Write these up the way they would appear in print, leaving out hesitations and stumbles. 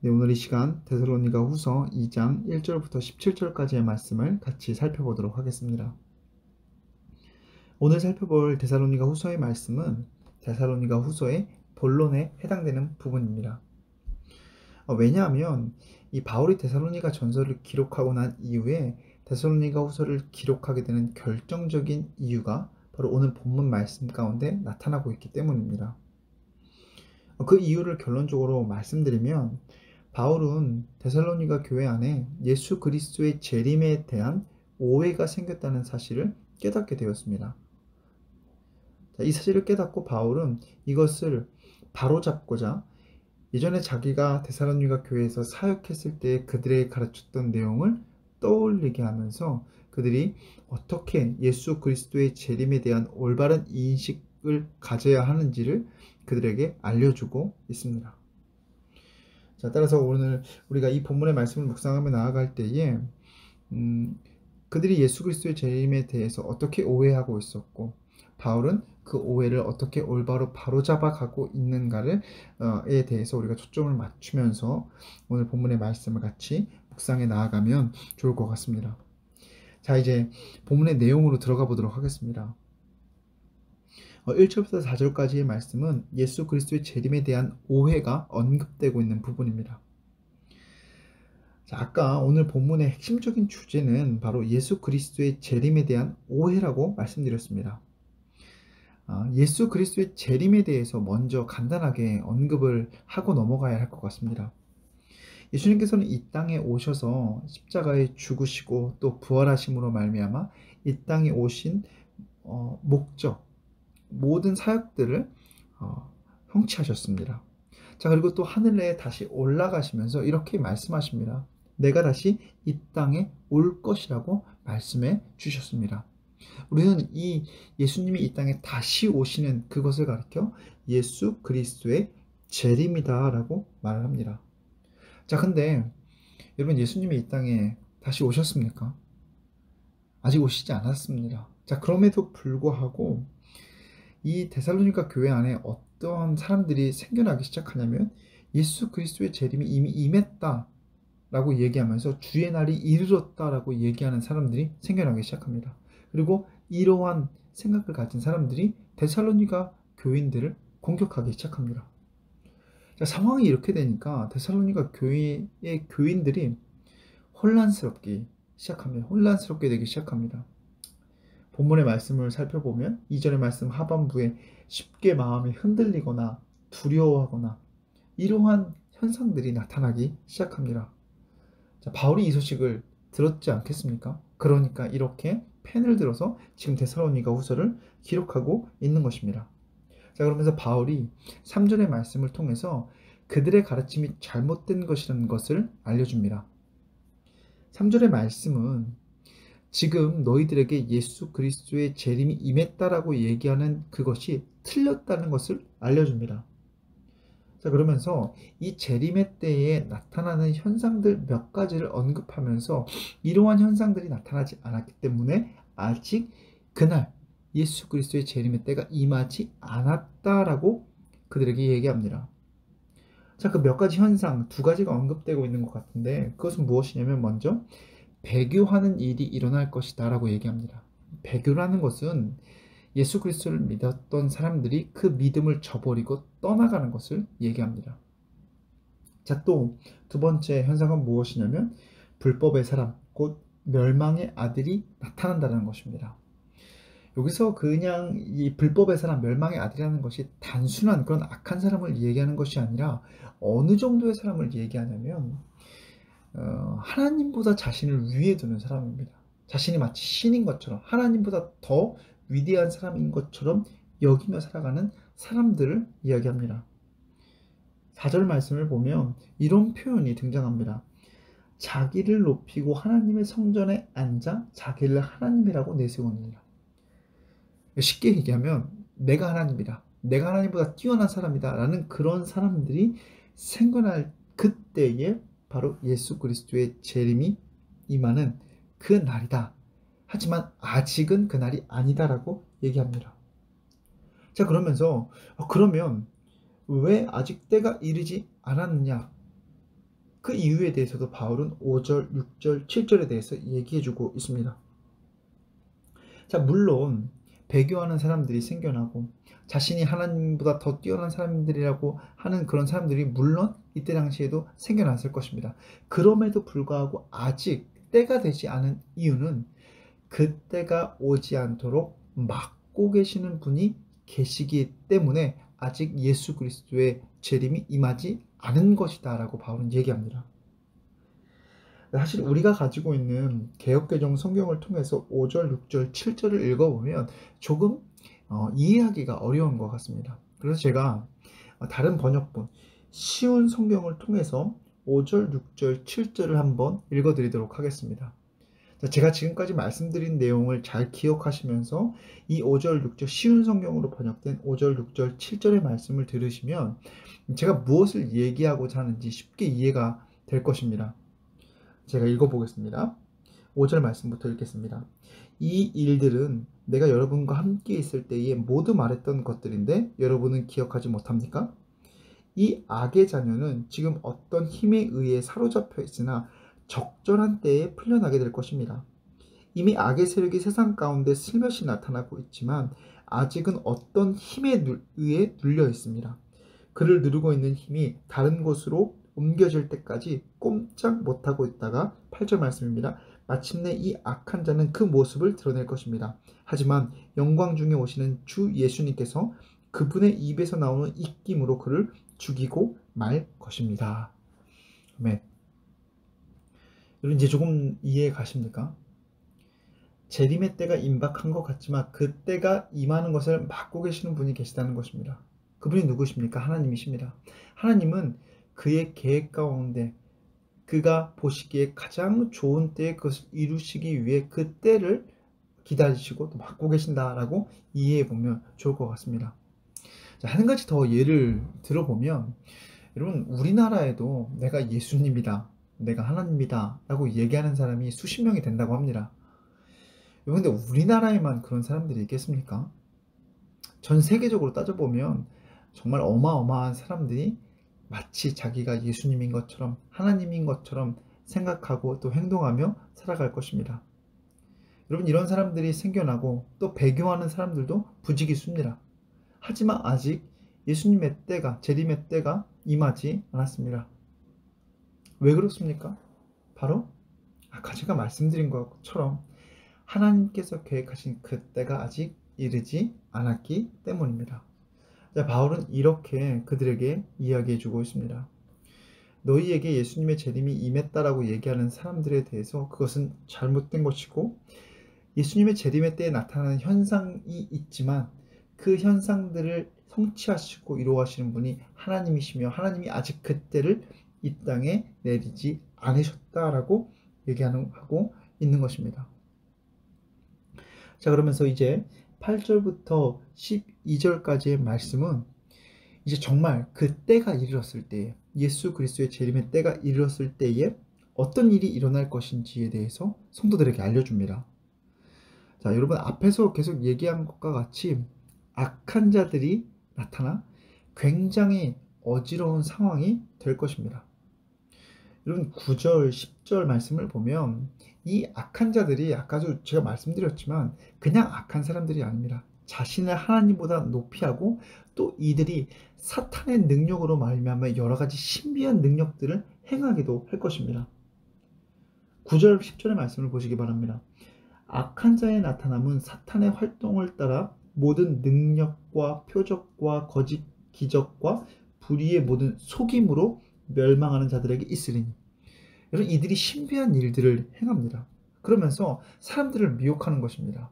네, 오늘 이 시간 데살로니가 후서 2장 1절부터 17절까지의 말씀을 같이 살펴보도록 하겠습니다. 오늘 살펴볼 데살로니가 후서의 말씀은 데살로니가 후서의 본론에 해당되는 부분입니다. 왜냐하면 이 바울이 데살로니가 전서를 기록하고 난 이후에 데살로니가 후서를 기록하게 되는 결정적인 이유가 바로 오늘 본문 말씀 가운데 나타나고 있기 때문입니다. 그 이유를 결론적으로 말씀드리면 바울은 데살로니가 교회 안에 예수 그리스도의 재림에 대한 오해가 생겼다는 사실을 깨닫게 되었습니다. 이 사실을 깨닫고 바울은 이것을 바로잡고자 예전에 자기가 데살로니가 교회에서 사역했을 때 그들에게 가르쳤던 내용을 떠올리게 하면서 그들이 어떻게 예수 그리스도의 재림에 대한 올바른 인식을 가져야 하는지를 그들에게 알려주고 있습니다. 자, 따라서 오늘 우리가 이 본문의 말씀을 묵상하며 나아갈 때에 그들이 예수 그리스도의 재림에 대해서 어떻게 오해하고 있었고 바울은 그 오해를 어떻게 올바로 바로잡아 가고 있는가를 에 대해서 우리가 초점을 맞추면서 오늘 본문의 말씀을 같이 묵상해 나아가면 좋을 것 같습니다. 자, 이제 본문의 내용으로 들어가 보도록 하겠습니다. 1절부터 4절까지의 말씀은 예수 그리스도의 재림에 대한 오해가 언급되고 있는 부분입니다. 자, 아까 오늘 본문의 핵심적인 주제는 바로 예수 그리스도의 재림에 대한 오해라고 말씀드렸습니다. 예수 그리스도의 재림에 대해서 먼저 간단하게 언급을 하고 넘어가야 할 것 같습니다. 예수님께서는 이 땅에 오셔서 십자가에 죽으시고 또 부활하심으로 말미암아 이 땅에 오신 목적, 모든 사역들을 성취하셨습니다. 자, 그리고 또 하늘에 다시 올라가시면서 이렇게 말씀하십니다. 내가 다시 이 땅에 올 것이라고 말씀해 주셨습니다. 우리는 이 예수님이 이 땅에 다시 오시는 그것을 가리켜 예수 그리스도의 재림이다 라고 말을 합니다. 자, 근데 여러분, 예수님이 이 땅에 다시 오셨습니까? 아직 오시지 않았습니다. 자, 그럼에도 불구하고 이 데살로니가 교회 안에 어떤 사람들이 생겨나기 시작하냐면 예수 그리스도의 재림이 이미 임했다 라고 얘기하면서 주의 날이 이르렀다 라고 얘기하는 사람들이 생겨나기 시작합니다. 그리고 이러한 생각을 가진 사람들이 데살로니가 교인들을 공격하기 시작합니다. 자, 상황이 이렇게 되니까 데살로니가 교회의 교인들이 혼란스럽게 되기 시작합니다. 본문의 말씀을 살펴보면 2절의 말씀 하반부에 쉽게 마음이 흔들리거나 두려워하거나 이러한 현상들이 나타나기 시작합니다. 자, 바울이 이 소식을 들었지 않겠습니까? 그러니까 이렇게 펜을 들어서 지금 데살로니가 후서를 기록하고 있는 것입니다. 자, 그러면서 바울이 3절의 말씀을 통해서 그들의 가르침이 잘못된 것이라는 것을 알려줍니다. 3절의 말씀은 지금 너희들에게 예수 그리스도의 재림이 임했다라고 얘기하는 그것이 틀렸다는 것을 알려줍니다. 자, 그러면서 이 재림의 때에 나타나는 현상들 몇 가지를 언급하면서 이러한 현상들이 나타나지 않았기 때문에 아직 그날 예수 그리스도의 재림의 때가 임하지 않았다라고 그들에게 얘기합니다. 자, 그 몇 가지 현상, 두 가지가 언급되고 있는 것 같은데 그것은 무엇이냐면 먼저 배교하는 일이 일어날 것이다 라고 얘기합니다. 배교라는 것은 예수 그리스도를 믿었던 사람들이 그 믿음을 저버리고 떠나가는 것을 얘기합니다. 자, 또 두 번째 현상은 무엇이냐면 불법의 사람, 곧 멸망의 아들이 나타난다는 것입니다. 여기서 그냥 이 불법의 사람, 멸망의 아들이라는 것이 단순한 그런 악한 사람을 얘기하는 것이 아니라 어느 정도의 사람을 얘기하냐면 하나님보다 자신을 위에 두는 사람입니다. 자신이 마치 신인 것처럼 하나님보다 더 위대한 사람인 것처럼 여기며 살아가는 사람들을 이야기합니다. 4절 말씀을 보면 이런 표현이 등장합니다. 자기를 높이고 하나님의 성전에 앉아 자기를 하나님이라고 내세우느니라. 쉽게 얘기하면 내가 하나님이다, 내가 하나님보다 뛰어난 사람이다 라는 그런 사람들이 생겨날 그때에 바로 예수 그리스도의 재림이 임하는 그 날이다. 하지만 아직은 그 날이 아니다라고 얘기합니다. 자, 그러면서 그러면 왜 아직 때가 이르지 않았느냐? 그 이유에 대해서도 바울은 5절, 6절, 7절에 대해서 얘기해주고 있습니다. 자, 물론 배교하는 사람들이 생겨나고 자신이 하나님보다 더 뛰어난 사람들이라고 하는 그런 사람들이 물론 이때 당시에도 생겨났을 것입니다. 그럼에도 불구하고 아직 때가 되지 않은 이유는 그 때가 오지 않도록 막고 계시는 분이 계시기 때문에 아직 예수 그리스도의 재림이 임하지 않은 것이다 라고 바울은 얘기합니다. 사실 우리가 가지고 있는 개역개정 성경을 통해서 5절, 6절, 7절을 읽어보면 조금 이해하기가 어려운 것 같습니다. 그래서 제가 다른 번역본 쉬운 성경을 통해서 5절, 6절, 7절을 한번 읽어드리도록 하겠습니다. 제가 지금까지 말씀드린 내용을 잘 기억하시면서 이 5절, 6절 쉬운 성경으로 번역된 5절, 6절, 7절의 말씀을 들으시면 제가 무엇을 얘기하고자 하는지 쉽게 이해가 될 것입니다. 제가 읽어보겠습니다. 5절 말씀부터 읽겠습니다. 이 일들은 내가 여러분과 함께 있을 때에 모두 말했던 것들인데 여러분은 기억하지 못합니까? 이 악의 자녀는 지금 어떤 힘에 의해 사로잡혀 있으나 적절한 때에 풀려나게 될 것입니다. 이미 악의 세력이 세상 가운데 슬며시 나타나고 있지만 아직은 어떤 힘에 의해 눌려 있습니다. 그를 누르고 있는 힘이 다른 곳으로 옮겨질 때까지 꼼짝 못하고 있다가 8절 말씀입니다. 마침내 이 악한 자는 그 모습을 드러낼 것입니다. 하지만 영광 중에 오시는 주 예수님께서 그분의 입에서 나오는 입김으로 그를 죽이고 말 것입니다. 아멘. 여러분 이제 조금 이해 가십니까? 재림의 때가 임박한 것 같지만 그 때가 임하는 것을 막고 계시는 분이 계시다는 것입니다. 그분이 누구십니까? 하나님이십니다. 하나님은 그의 계획 가운데 그가 보시기에 가장 좋은 때에 그것을 이루시기 위해 그 때를 기다리시고 또 막고 계신다라고 이해해 보면 좋을 것 같습니다. 자, 한 가지 더 예를 들어보면 여러분 우리나라에도 내가 예수님이다, 내가 하나님이다 라고 얘기하는 사람이 수십 명이 된다고 합니다. 그런데 우리나라에만 그런 사람들이 있겠습니까? 전 세계적으로 따져보면 정말 어마어마한 사람들이 마치 자기가 예수님인 것처럼 하나님인 것처럼 생각하고 또 행동하며 살아갈 것입니다. 여러분 이런 사람들이 생겨나고 또 배교하는 사람들도 부지기수입니다. 하지만 아직 예수님의 때가 재림의 때가 임하지 않았습니다. 왜 그렇습니까? 바로 아까 제가 말씀드린 것처럼 하나님께서 계획하신 그 때가 아직 이르지 않았기 때문입니다. 바울은 이렇게 그들에게 이야기해 주고 있습니다. 너희에게 예수님의 재림이 임했다라고 얘기하는 사람들에 대해서 그것은 잘못된 것이고 예수님의 재림의 때에 나타나는 현상이 있지만 그 현상들을 성취하시고 이루어가시는 분이 하나님이시며 하나님이 아직 그 때를 이 땅에 내리지 않으셨다라고 얘기하고 있는 것입니다. 자, 그러면서 이제 8절부터 12절까지의 말씀은 이제 정말 그 때가 이르렀을 때에 예수 그리스도의 재림의 때가 이르렀을 때에 어떤 일이 일어날 것인지에 대해서 성도들에게 알려줍니다. 자, 여러분 앞에서 계속 얘기한 것과 같이 악한 자들이 나타나 굉장히 어지러운 상황이 될 것입니다. 여러분 9절, 10절 말씀을 보면 이 악한 자들이 아까도 제가 말씀드렸지만 그냥 악한 사람들이 아닙니다. 자신을 하나님보다 높이하고 또 이들이 사탄의 능력으로 말미암아 여러 가지 신비한 능력들을 행하기도 할 것입니다. 9절, 10절의 말씀을 보시기 바랍니다. 악한 자의 나타남은 사탄의 활동을 따라 모든 능력과 표적과 거짓 기적과 불의의 모든 속임으로 멸망하는 자들에게 있으리니. 여러분 이들이 신비한 일들을 행합니다. 그러면서 사람들을 미혹하는 것입니다.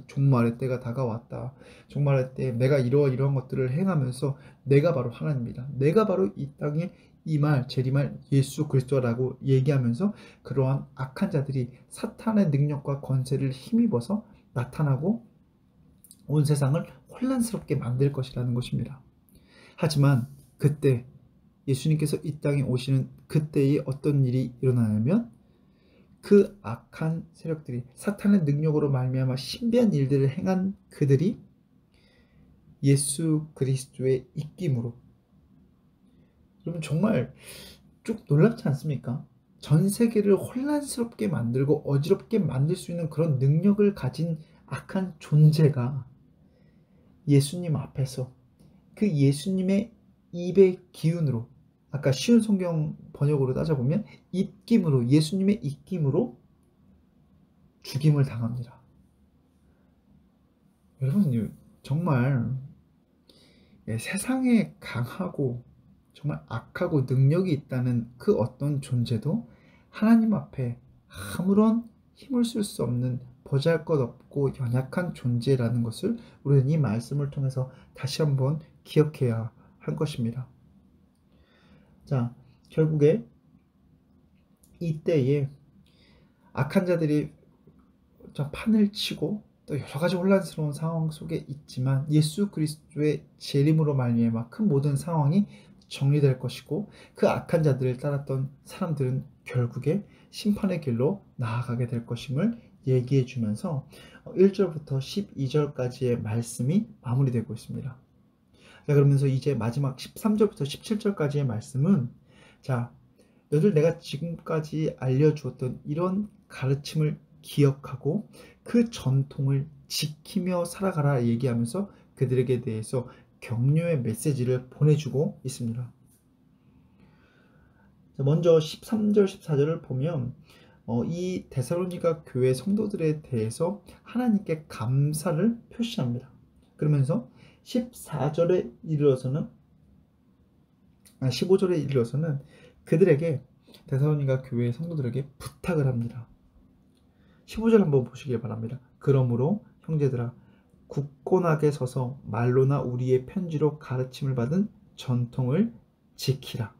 종말의 때가 다가왔다. 종말의 때 내가 이러한 것들을 행하면서 내가 바로 하나님이다. 내가 바로 이 땅에 임할 재림할 예수 그리스도라고 얘기하면서 그러한 악한 자들이 사탄의 능력과 권세를 힘입어서 나타나고 온 세상을 혼란스럽게 만들 것이라는 것입니다. 하지만 그때 예수님께서 이 땅에 오시는 그때에 어떤 일이 일어나냐면 그 악한 세력들이 사탄의 능력으로 말미암아 신비한 일들을 행한 그들이 예수 그리스도의 입김으로, 여러분 정말 쭉 놀랍지 않습니까? 전 세계를 혼란스럽게 만들고 어지럽게 만들 수 있는 그런 능력을 가진 악한 존재가 예수님 앞에서 그 예수님의 입의 기운으로, 아까 쉬운 성경 번역으로 따져보면 입김으로, 예수님의 입김으로 죽임을 당합니다. 여러분, 정말 세상에 강하고 정말 악하고 능력이 있다는 그 어떤 존재도 하나님 앞에 아무런 힘을 쓸 수 없는 보잘것없고 연약한 존재라는 것을 우리는 이 말씀을 통해서 다시 한번 기억해야 할 것입니다. 자, 결국에 이때에 악한 자들이 판을 치고 또 여러 가지 혼란스러운 상황 속에 있지만 예수 그리스도의 재림으로 말미암아 그 모든 상황이 정리될 것이고, 그 악한 자들을 따랐던 사람들은 결국에 심판의 길로 나아가게 될 것임을 얘기해 주면서 1절부터 12절까지의 말씀이 마무리되고 있습니다. 자, 그러면서 이제 마지막 13절부터 17절까지의 말씀은, 자, 너들 내가 지금까지 알려주었던 이런 가르침을 기억하고 그 전통을 지키며 살아가라 얘기하면서 그들에게 대해서 격려의 메시지를 보내주고 있습니다. 먼저 13절 14절을 보면 이 데살로니가 교회 성도들에 대해서 하나님께 감사를 표시합니다. 그러면서 14절에 이르러서는 15절에 이르러서는 그들에게, 데살로니가 교회 성도들에게 부탁을 합니다. 15절 한번 보시길 바랍니다. 그러므로 형제들아, 굳건하게 서서 말로나 우리의 편지로 가르침을 받은 전통을 지키라.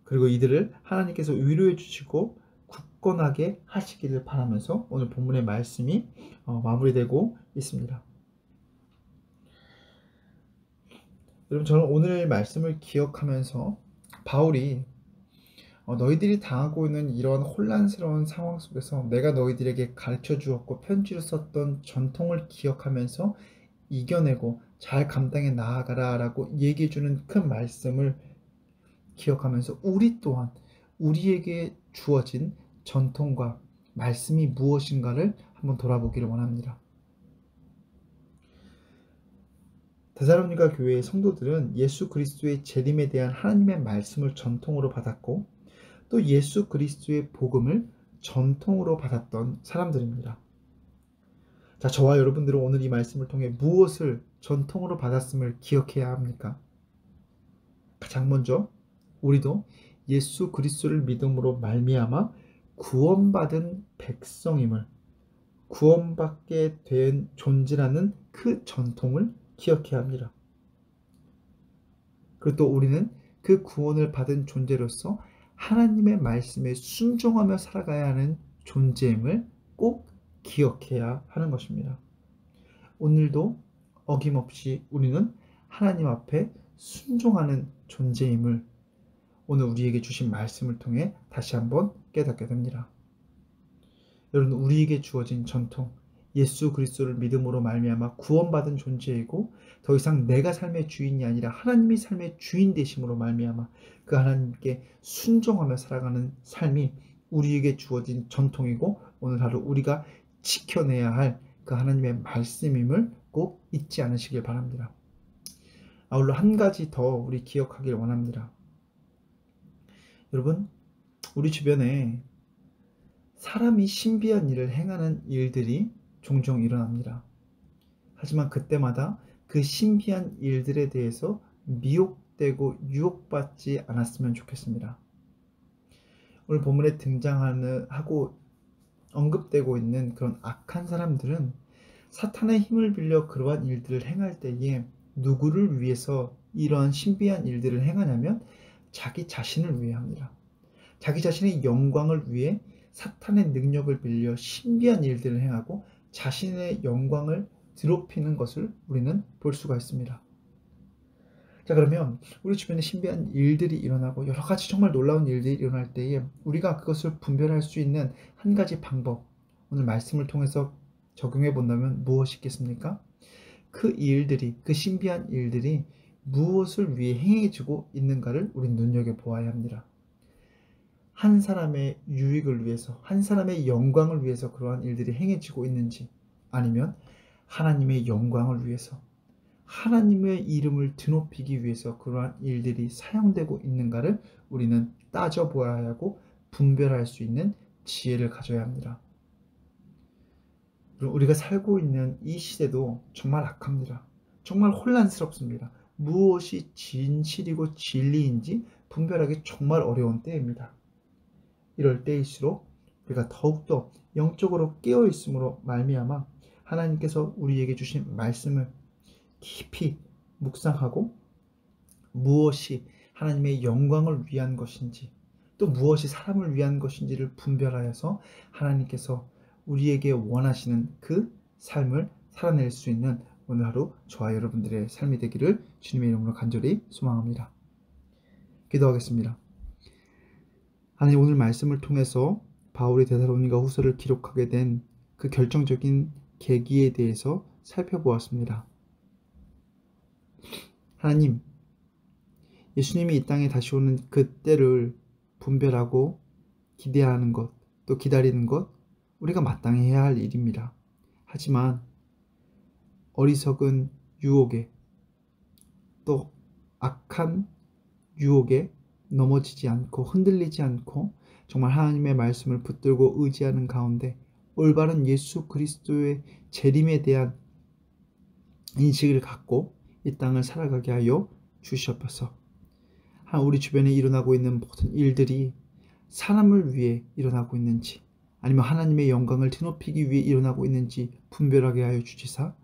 그리고 이들을 하나님께서 위로해 주시고 굳건하게 하시기를 바라면서 오늘 본문의 말씀이 마무리되고 있습니다. 여러분, 저는 오늘 말씀을 기억하면서 바울이 너희들이 당하고 있는 이런 혼란스러운 상황 속에서 내가 너희들에게 가르쳐 주었고 편지로 썼던 전통을 기억하면서 이겨내고 잘 감당해 나아가라 라고 얘기해 주는 그 말씀을 기억하면서 우리 또한 우리에게 주어진 전통과 말씀이 무엇인가를 한번 돌아보기를 원합니다. 데살로니가 교회의 성도들은 예수 그리스도의 재림에 대한 하나님의 말씀을 전통으로 받았고 또 예수 그리스도의 복음을 전통으로 받았던 사람들입니다. 자, 저와 여러분들은 오늘 이 말씀을 통해 무엇을 전통으로 받았음을 기억해야 합니까? 가장 먼저 우리도 예수 그리스도를 믿음으로 말미암아 구원받은 백성임을, 구원받게 된 존재라는 그 전통을 기억해야 합니다. 그리고 또 우리는 그 구원을 받은 존재로서 하나님의 말씀에 순종하며 살아가야 하는 존재임을 꼭 기억해야 하는 것입니다. 오늘도 어김없이 우리는 하나님 앞에 순종하는 존재임을 오늘 우리에게 주신 말씀을 통해 다시 한번 깨닫게 됩니다. 여러분, 우리에게 주어진 전통, 예수 그리스도를 믿음으로 말미암아 구원받은 존재이고 더 이상 내가 삶의 주인이 아니라 하나님이 삶의 주인 되심으로 말미암아 그 하나님께 순종하며 살아가는 삶이 우리에게 주어진 전통이고 오늘 하루 우리가 지켜내야 할 그 하나님의 말씀임을 꼭 잊지 않으시길 바랍니다. 아울러 한 가지 더 우리 기억하길 원합니다. 여러분, 우리 주변에 사람이 신비한 일을 행하는 일들이 종종 일어납니다. 하지만 그때마다 그 신비한 일들에 대해서 미혹되고 유혹받지 않았으면 좋겠습니다. 오늘 본문에 등장하고 언급되고 있는 그런 악한 사람들은 사탄의 힘을 빌려 그러한 일들을 행할 때에 누구를 위해서 이러한 신비한 일들을 행하냐면 자기 자신을 위해 합니다. 자기 자신의 영광을 위해 사탄의 능력을 빌려 신비한 일들을 행하고 자신의 영광을 드높이는 것을 우리는 볼 수가 있습니다. 자, 그러면 우리 주변에 신비한 일들이 일어나고 여러 가지 정말 놀라운 일들이 일어날 때에 우리가 그것을 분별할 수 있는 한 가지 방법, 오늘 말씀을 통해서 적용해 본다면 무엇이 있겠습니까? 그 일들이, 그 신비한 일들이 무엇을 위해 행해지고 있는가를 우린 눈여겨보아야 합니다. 한 사람의 유익을 위해서, 한 사람의 영광을 위해서 그러한 일들이 행해지고 있는지, 아니면 하나님의 영광을 위해서, 하나님의 이름을 드높이기 위해서 그러한 일들이 사용되고 있는가를 우리는 따져보아야 하고 분별할 수 있는 지혜를 가져야 합니다. 우리가 살고 있는 이 시대도 정말 악합니다. 정말 혼란스럽습니다. 무엇이 진실이고 진리인지 분별하기 정말 어려운 때입니다. 이럴 때일수록 우리가 더욱더 영적으로 깨어있음으로 말미암아 하나님께서 우리에게 주신 말씀을 깊이 묵상하고 무엇이 하나님의 영광을 위한 것인지 또 무엇이 사람을 위한 것인지를 분별하여서 하나님께서 우리에게 원하시는 그 삶을 살아낼 수 있는 오늘 하루 저와 여러분들의 삶이 되기를 주님의 이름으로 간절히 소망합니다. 기도하겠습니다. 하나님, 오늘 말씀을 통해서 바울이 데살로니가 후서를 기록하게 된 그 결정적인 계기에 대해서 살펴보았습니다. 하나님, 예수님이 이 땅에 다시 오는 그 때를 분별하고 기대하는 것, 또 기다리는 것, 우리가 마땅히 해야 할 일입니다. 하지만 어리석은 유혹에, 또 악한 유혹에 넘어지지 않고 흔들리지 않고 정말 하나님의 말씀을 붙들고 의지하는 가운데 올바른 예수 그리스도의 재림에 대한 인식을 갖고 이 땅을 살아가게 하여 주시옵소서. 우리 주변에 일어나고 있는 모든 일들이 사람을 위해 일어나고 있는지 아니면 하나님의 영광을 드높이기 위해 일어나고 있는지 분별하게 하여 주시사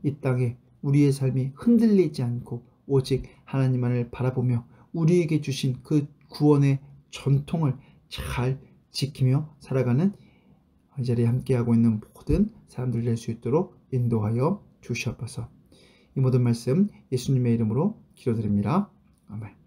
이 땅에 우리의 삶이 흔들리지 않고 오직 하나님만을 바라보며 우리에게 주신 그 구원의 전통을 잘 지키며 살아가는 이 자리에 함께하고 있는 모든 사람들 될 수 있도록 인도하여 주시옵소서. 이 모든 말씀 예수님의 이름으로 기도드립니다. 아멘.